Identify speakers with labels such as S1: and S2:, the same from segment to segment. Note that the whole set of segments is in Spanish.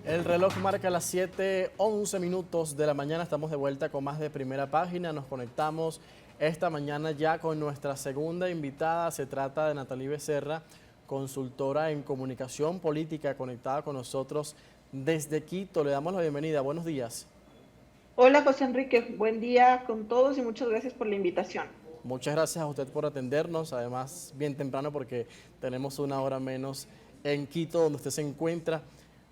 S1: El reloj marca las 7:11 de la mañana. Estamos de vuelta con más de Primera Página. Nos conectamos esta mañana ya con nuestra segunda invitada. Se trata de Natalie Becerra, consultora en comunicación política, conectada con nosotros desde Quito. Le damos la bienvenida. Buenos días.
S2: Hola José Enrique, buen día con todos y muchas gracias por la invitación.
S1: Muchas gracias a usted por atendernos, además bien temprano porque tenemos una hora menos en Quito, donde usted se encuentra.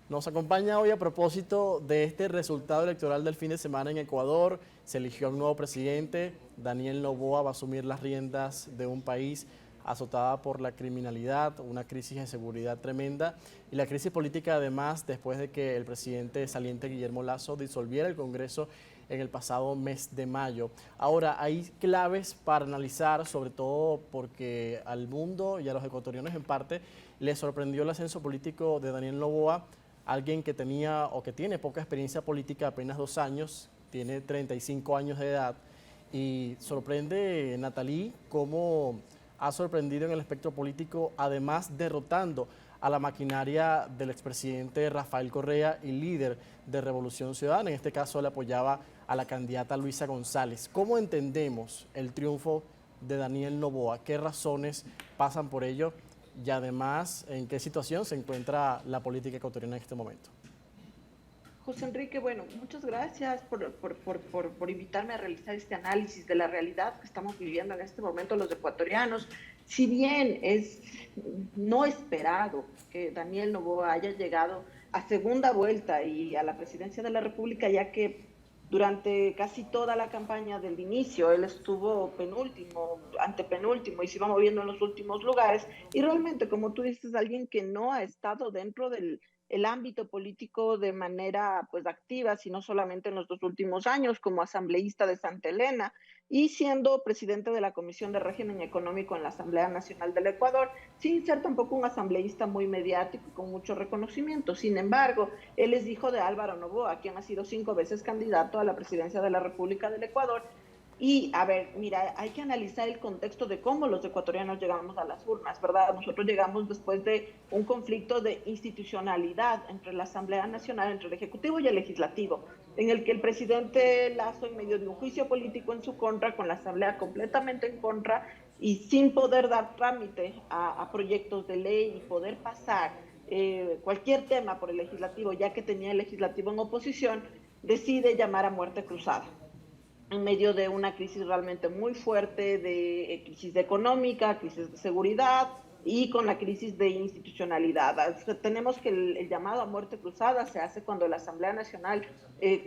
S1: Nos acompaña hoy a propósito de este resultado electoral del fin de semana en Ecuador. Se eligió un nuevo presidente. Daniel Noboa va a asumir las riendas de un país azotada por la criminalidad, una crisis de seguridad tremenda y la crisis política, además, después de que el presidente saliente Guillermo Lasso disolviera el Congreso en el pasado mes de mayo. Ahora, hay claves para analizar, sobre todo porque al mundo y a los ecuatorianos en parte les sorprendió el ascenso político de Daniel Noboa, alguien que tenía o que tiene poca experiencia política, apenas 2 años, tiene 35 años de edad, y sorprende, Natalie, cómo ha sorprendido en el espectro político, además derrotando a la maquinaria del expresidente Rafael Correa y líder de Revolución Ciudadana. En este caso, él apoyaba a la candidata Luisa González. ¿Cómo entendemos el triunfo de Daniel Noboa? ¿Qué razones pasan por ello? Y además, ¿en qué situación se encuentra la política ecuatoriana en este momento?
S2: José Enrique, bueno, muchas gracias por invitarme a realizar este análisis de la realidad que estamos viviendo en este momento los ecuatorianos. Si bien es no esperado que Daniel Noboa haya llegado a segunda vuelta y a la presidencia de la República, ya que durante casi toda la campaña del inicio él estuvo penúltimo, antepenúltimo y se iba moviendo en los últimos lugares, y realmente, como tú dices, alguien que no ha estado dentro del el ámbito político de manera pues activa, sino solamente en los 2 últimos años como asambleísta de Santa Elena y siendo presidente de la Comisión de Régimen Económico en la Asamblea Nacional del Ecuador, sin ser tampoco un asambleísta muy mediático y con mucho reconocimiento. Sin embargo, él es hijo de Álvaro Noboa, quien ha sido 5 veces candidato a la presidencia de la República del Ecuador. Y a ver, mira, hay que analizar el contexto de cómo los ecuatorianos llegamos a las urnas, ¿verdad? Nosotros llegamos después de un conflicto de institucionalidad entre la Asamblea Nacional, entre el Ejecutivo y el Legislativo, en el que el presidente Lasso, en medio de un juicio político en su contra, con la Asamblea completamente en contra y sin poder dar trámite a proyectos de ley y poder pasar cualquier tema por el Legislativo, ya que tenía el Legislativo en oposición, decide llamar a muerte cruzada en medio de una crisis realmente muy fuerte, de crisis económica, crisis de seguridad y con la crisis de institucionalidad. O sea, tenemos que el llamado a muerte cruzada se hace cuando la Asamblea Nacional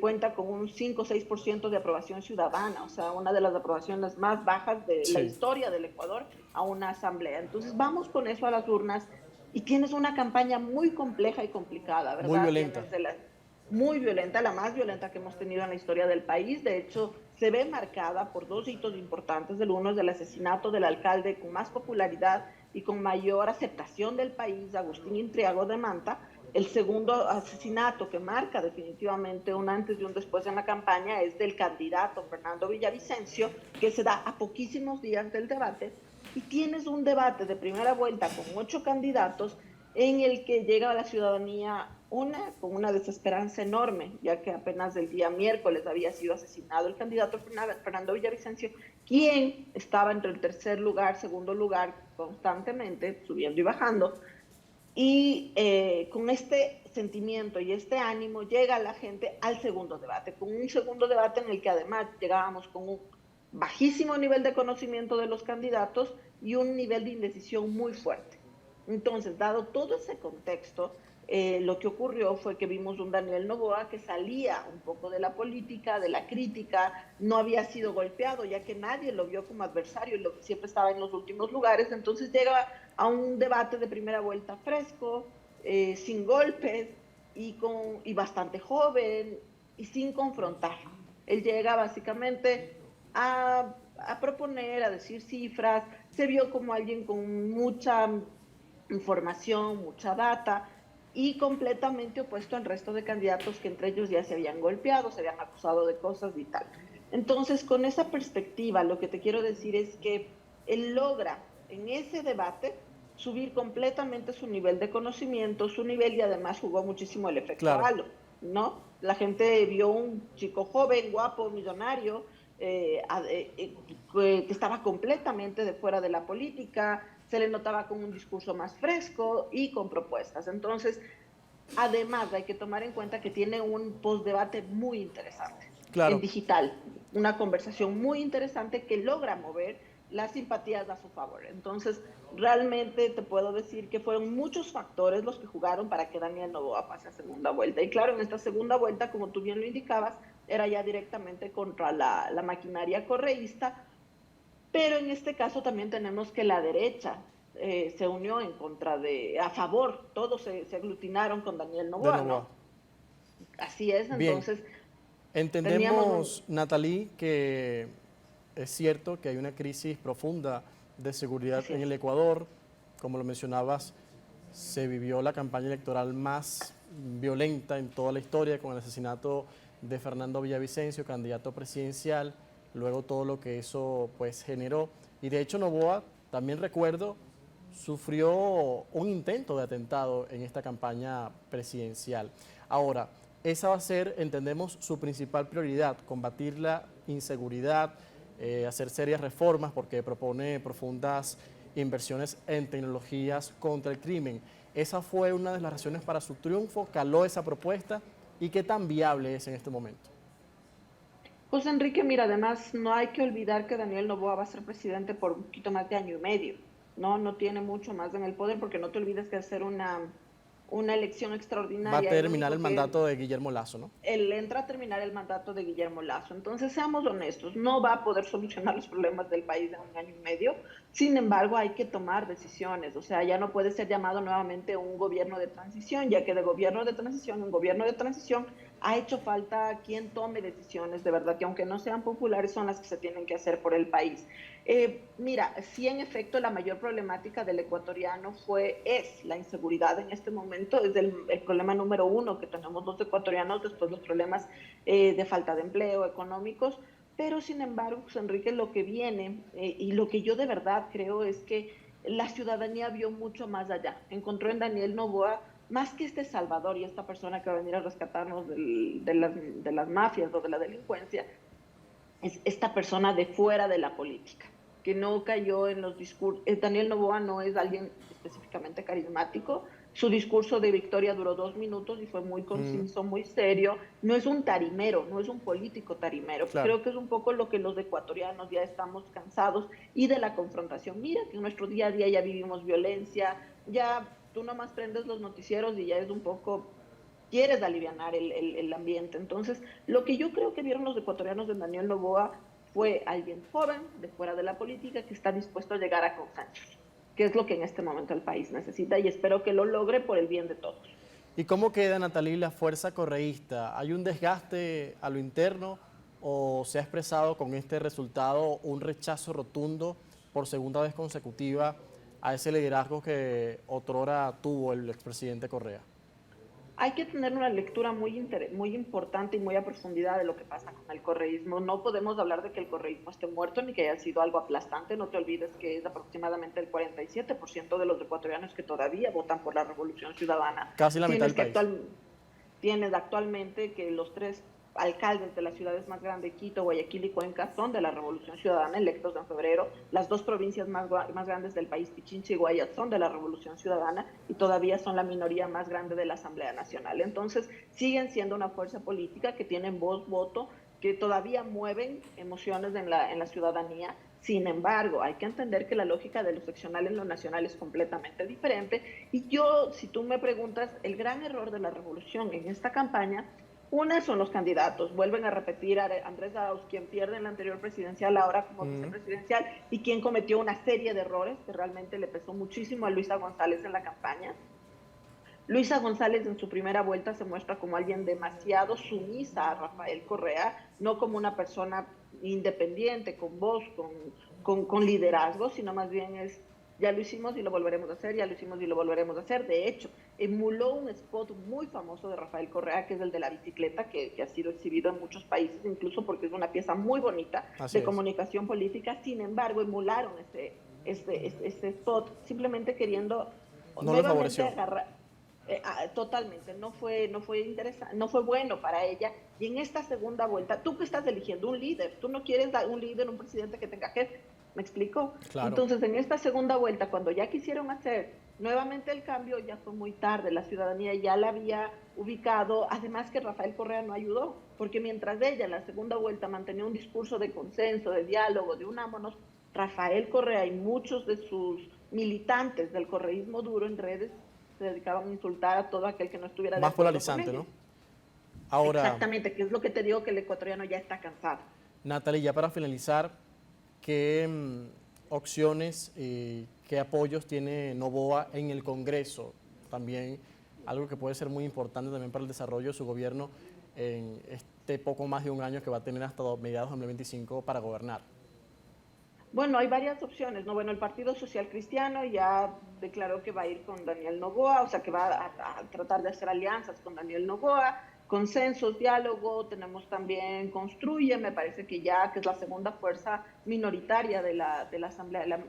S2: cuenta con un 5 o 6% de aprobación ciudadana, o sea, una de las aprobaciones más bajas de la
S1: Sí,
S2: historia del Ecuador a una asamblea. Entonces vamos con eso a las urnas y tienes una campaña muy compleja y complicada,
S1: muy
S2: ¿verdad?
S1: violenta.
S2: Tienes de la muy violenta, la más violenta que hemos tenido en la historia del país. De hecho, se ve marcada por dos hitos importantes. El uno es el asesinato del alcalde con más popularidad y con mayor aceptación del país, Agustín Intriago de Manta. El segundo asesinato que marca definitivamente un antes y un después en la campaña es del candidato Fernando Villavicencio, que se da a poquísimos días del debate, y tienes un debate de primera vuelta con 8 candidatos en el que llega a la ciudadanía con una desesperanza enorme, ya que apenas el día miércoles había sido asesinado el candidato Fernando Villavicencio, quien estaba entre el tercer lugar, segundo lugar, constantemente subiendo y bajando. Y con este sentimiento y este ánimo llega la gente al segundo debate, con un segundo debate en el que además llegábamos con un bajísimo nivel de conocimiento de los candidatos y un nivel de indecisión muy fuerte. Entonces, dado todo ese contexto, lo que ocurrió fue que vimos un Daniel Noboa que salía un poco de la política, de la crítica, no había sido golpeado, ya que nadie lo vio como adversario, siempre estaba en los últimos lugares. Entonces llega a un debate de primera vuelta fresco, sin golpes y bastante joven y sin confrontar. Él llega básicamente a proponer, a decir cifras, se vio como alguien con mucha información, mucha data, y completamente opuesto al resto de candidatos que entre ellos ya se habían golpeado, se habían acusado de cosas y tal. Entonces, con esa perspectiva, lo que te quiero decir es que él logra en ese debate subir completamente su nivel de conocimiento, su nivel, y además jugó muchísimo el efecto
S1: Claro,
S2: halo, ¿no? La gente vio un chico joven, guapo, millonario, que estaba completamente de fuera de la política, se le notaba con un discurso más fresco y con propuestas. Entonces, además, hay que tomar en cuenta que tiene un postdebate muy interesante en
S1: claro.
S2: digital, una conversación muy interesante que logra mover las simpatías a su favor. Entonces, realmente te puedo decir que fueron muchos factores los que jugaron para que Daniel Noboa pase a segunda vuelta. Y claro, en esta segunda vuelta, como tú bien lo indicabas, era ya directamente contra la maquinaria correísta, pero en este caso también tenemos que la derecha se unió en contra a favor, todos se aglutinaron con Daniel
S1: De
S2: Noboa,
S1: Novoa.
S2: ¿no? Así es,
S1: Bien,
S2: entonces teníamos un...
S1: entendemos, Natalie, que es cierto que hay una crisis profunda de seguridad
S2: Así
S1: en
S2: es.
S1: el Ecuador. Como lo mencionabas, se vivió la campaña electoral más violenta en toda la historia con el asesinato de Fernando Villavicencio, candidato presidencial, luego todo lo que eso pues generó. Y de hecho Noboa, también recuerdo, sufrió un intento de atentado en esta campaña presidencial. Ahora, esa va a ser, entendemos, su principal prioridad, combatir la inseguridad, hacer serias reformas porque propone profundas inversiones en tecnologías contra el crimen. Esa fue una de las razones para su triunfo, caló esa propuesta y qué tan viable es en este momento.
S2: José Enrique, mira, además no hay que olvidar que Daniel Noboa va a ser presidente por un poquito más de año y medio, ¿no? No tiene mucho más en el poder, porque no te olvides que hacer una elección
S1: Va a
S2: extraordinaria, el
S1: terminar el
S2: único que
S1: mandato de Guillermo Lasso, ¿no?
S2: él entra a terminar el mandato de Guillermo Lasso. Entonces, seamos honestos, no va a poder solucionar los problemas del país en un año y medio. Sin embargo, hay que tomar decisiones. O sea, ya no puede ser llamado nuevamente un gobierno de transición, ya que de gobierno de transición en gobierno de transición ha hecho falta quien tome decisiones de verdad, que aunque no sean populares, son las que se tienen que hacer por el país. Mira, sí, en efecto, la mayor problemática del ecuatoriano es la inseguridad en este momento, es el problema número uno que tenemos los ecuatorianos, después los problemas de falta de empleo, económicos, pero sin embargo, pues, Enrique, lo que viene y lo que yo de verdad creo es que la ciudadanía vio mucho más allá, encontró en Daniel Noboa más que este salvador y esta persona que va a venir a rescatarnos de las mafias o de la delincuencia, es esta persona de fuera de la política, que no cayó en los discursos. Daniel Noboa no es alguien específicamente carismático. Su discurso de victoria duró 2 minutos y fue muy
S1: Mm,
S2: conciso, muy serio. No es un tarimero, no es un político tarimero.
S1: claro.
S2: Creo que es un poco lo que los ecuatorianos ya estamos cansados y de la confrontación. Mira que en nuestro día a día ya vivimos violencia, ya tú nomás prendes los noticieros y ya es un poco quieres alivianar el ambiente. Entonces, lo que yo creo que vieron los ecuatorianos de Daniel Noboa fue alguien joven, de fuera de la política, que está dispuesto a llegar a consensos, que es lo que en este momento el país necesita y espero que lo logre por el bien de todos.
S1: ¿Y cómo queda, Natalie, la fuerza correísta? ¿Hay un desgaste a lo interno o se ha expresado con este resultado un rechazo rotundo por segunda vez consecutiva a ese liderazgo que otrora tuvo el expresidente Correa?
S2: Hay que tener una lectura muy importante y muy a profundidad de lo que pasa con el correísmo. No podemos hablar de que el correísmo esté muerto ni que haya sido algo aplastante. No te olvides que es aproximadamente el 47% de los ecuatorianos que todavía votan por la Revolución Ciudadana.
S1: Casi la mitad del país.
S2: Tienes actualmente que los tres alcaldes de las ciudades más grandes, Quito, Guayaquil y Cuenca, son de la Revolución Ciudadana, electos en febrero. Las dos provincias más grandes del país, Pichincha y Guayas, son de la Revolución Ciudadana y todavía son la minoría más grande de la Asamblea Nacional. Entonces, siguen siendo una fuerza política que tienen voz, voto, que todavía mueven emociones en la ciudadanía. Sin embargo, hay que entender que la lógica de lo seccional en lo nacional es completamente diferente. Y yo, si tú me preguntas, el gran error de la revolución en esta campaña, una son los candidatos, vuelven a repetir a Andrés Arauz, quien pierde en la anterior presidencial, ahora como vicepresidencial, y quien cometió una serie de errores que realmente le pesó muchísimo a Luisa González en la campaña. Luisa González en su primera vuelta se muestra como alguien demasiado sumisa a Rafael Correa, no como una persona independiente, con voz, con liderazgo, sino más bien es, ya lo hicimos y lo volveremos a hacer, ya lo hicimos y lo volveremos a hacer. De hecho, emuló un spot muy famoso de Rafael Correa, que es el de la bicicleta, que ha sido exhibido en muchos países, incluso porque es una pieza muy bonita
S1: Así
S2: de
S1: es.
S2: comunicación política. Sin embargo, emularon este spot, simplemente queriendo
S1: No le
S2: nuevamente
S1: favoreció.
S2: agarrar. Totalmente, no fue interesante, no fue bueno para ella. Y en esta segunda vuelta, tú que estás eligiendo un líder, tú no quieres un líder, un presidente que tenga jefe, ¿me explico?
S1: Claro.
S2: Entonces, en esta segunda vuelta, cuando ya quisieron hacer nuevamente el cambio, ya fue muy tarde, la ciudadanía ya la había ubicado, además que Rafael Correa no ayudó, porque mientras ella en la segunda vuelta mantenía un discurso de consenso, de diálogo, de unámonos, Rafael Correa y muchos de sus militantes del correísmo duro en redes se dedicaban a insultar a todo aquel que no estuviera de
S1: Más
S2: acuerdo con
S1: polarizante,
S2: ellos.
S1: ¿no? Ahora,
S2: Exactamente, que es lo que te digo, que el ecuatoriano ya está cansado.
S1: Natalie, ya para finalizar, ¿qué opciones y qué apoyos tiene Noboa en el Congreso? También algo que puede ser muy importante también para el desarrollo de su gobierno en este poco más de un año que va a tener hasta mediados de 2025 para gobernar.
S2: Bueno, hay varias opciones, ¿no? Bueno, el Partido Social Cristiano ya declaró que va a ir con Daniel Noboa, o sea, que va a tratar de hacer alianzas con Daniel Noboa, consensos, diálogo, tenemos también Construye, me parece que ya, que es la segunda fuerza minoritaria de la Asamblea,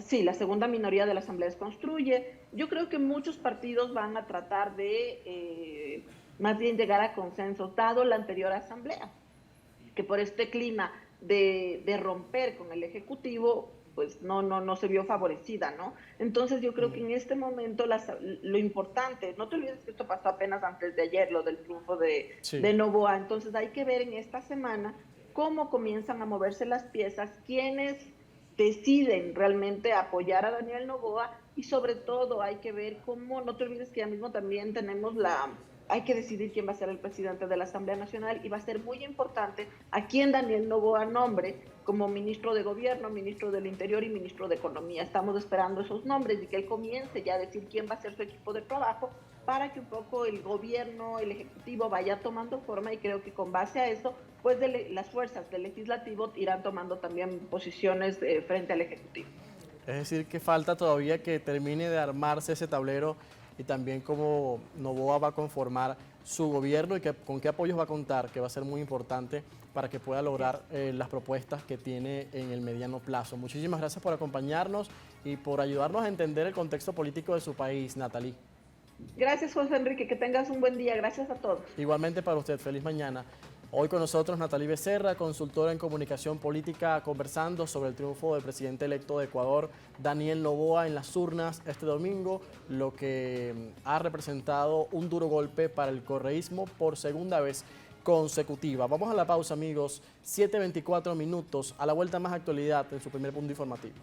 S2: sí, la segunda minoría de la Asamblea es Construye. Yo creo que muchos partidos van a tratar de más bien llegar a consensos, dado la anterior Asamblea, que por este clima de romper con el Ejecutivo, pues no se vio favorecida, ¿no? Entonces yo creo que en este momento lo importante, no te olvides que esto pasó apenas antes de ayer, lo del triunfo
S1: Sí.
S2: de Noboa, entonces hay que ver en esta semana cómo comienzan a moverse las piezas, quiénes deciden realmente apoyar a Daniel Noboa y sobre todo hay que ver cómo, no te olvides que ya mismo también tenemos hay que decidir quién va a ser el presidente de la Asamblea Nacional y va a ser muy importante a quién Daniel Noboa nombre como ministro de Gobierno, ministro del Interior y ministro de Economía. Estamos esperando esos nombres y que él comience ya a decir quién va a ser su equipo de trabajo para que un poco el gobierno, el ejecutivo vaya tomando forma y creo que con base a eso, pues las fuerzas del legislativo irán tomando también posiciones frente al ejecutivo.
S1: Es decir, que falta todavía que termine de armarse ese tablero y también cómo Noboa va a conformar su gobierno y con qué apoyos va a contar, que va a ser muy importante para que pueda lograr las propuestas que tiene en el mediano plazo. Muchísimas gracias por acompañarnos y por ayudarnos a entender el contexto político de su país, Natalie.
S2: Gracias, José Enrique, que tengas un buen día. Gracias a todos.
S1: Igualmente para usted, feliz mañana. Hoy con nosotros Natalie Becerra, consultora en comunicación política, conversando sobre el triunfo del presidente electo de Ecuador, Daniel Noboa, en las urnas este domingo, lo que ha representado un duro golpe para el correísmo por segunda vez consecutiva. Vamos a la pausa, amigos, 7:24 minutos, a la vuelta más actualidad en su primer punto informativo.